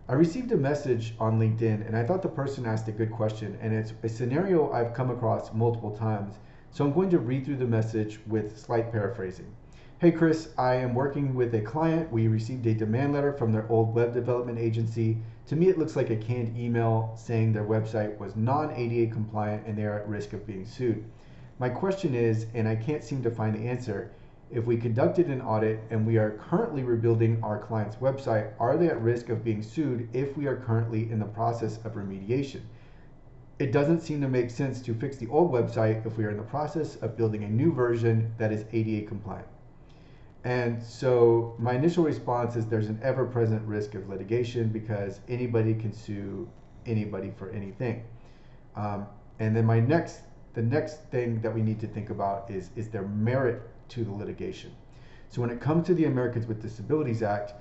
I received a message on LinkedIn and I thought the person asked a good question, and it's a scenario I've come across multiple times. So I'm going to read through the message with slight paraphrasing. Hey Chris, I am working with a client. We received a demand letter from their old web development agency. To me, it looks like a canned email saying their website was non-ADA compliant and they are at risk of being sued. My question is, and I can't seem to find the answer, if we conducted an audit and we are currently rebuilding our client's website, are they at risk of being sued if we are currently in the process of remediation? It doesn't seem to make sense to fix the old website if we are in the process of building a new version that is ADA compliant. And so my initial response is there's an ever-present risk of litigation because anybody can sue anybody for anything. And then the next thing that we need to think about is there merit to the litigation? So when it comes to the Americans with Disabilities Act,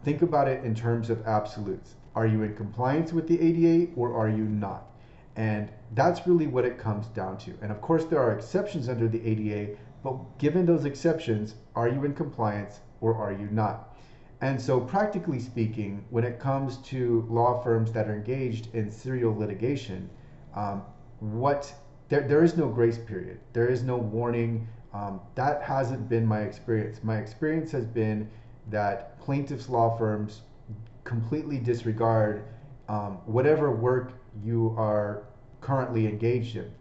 think about it in terms of absolutes. Are you in compliance with the ADA or are you not? And that's really what it comes down to. And of course there are exceptions under the ADA, but given those exceptions, are you in compliance or are you not? And so practically speaking, when it comes to law firms that are engaged in serial litigation, there is no grace period. There is no warning. That hasn't been my experience. My experience has been that plaintiffs' law firms completely disregard whatever work you are currently engaged in.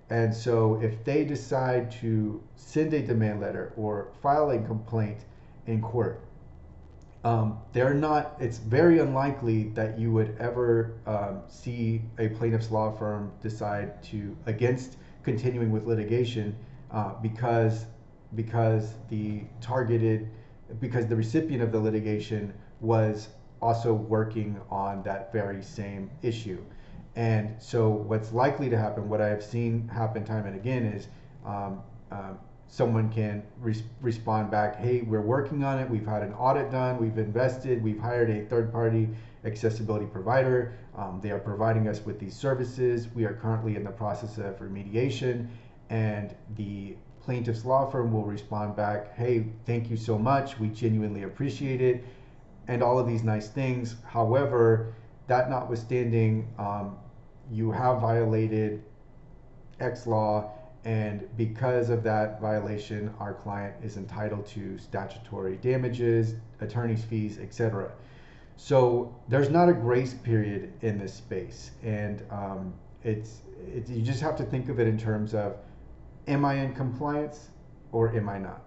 And so if they decide to send a demand letter or file a complaint in court, it's very unlikely that you would ever see a plaintiff's law firm decide against continuing with litigation because the recipient of the litigation was also working on that very same issue. And so what's likely to happen, what I have seen happen time and again, is someone can respond back, hey, we're working on it, we've had an audit done, we've invested, we've hired a third-party accessibility provider, they are providing us with these services, we are currently in the process of remediation, and the plaintiff's law firm will respond back, hey, thank you so much, we genuinely appreciate it, and all of these nice things. However, that notwithstanding, you have violated X law, and because of that violation, our client is entitled to statutory damages, attorney's fees, etc. So there's not a grace period in this space, and you just have to think of it in terms of, am I in compliance or am I not?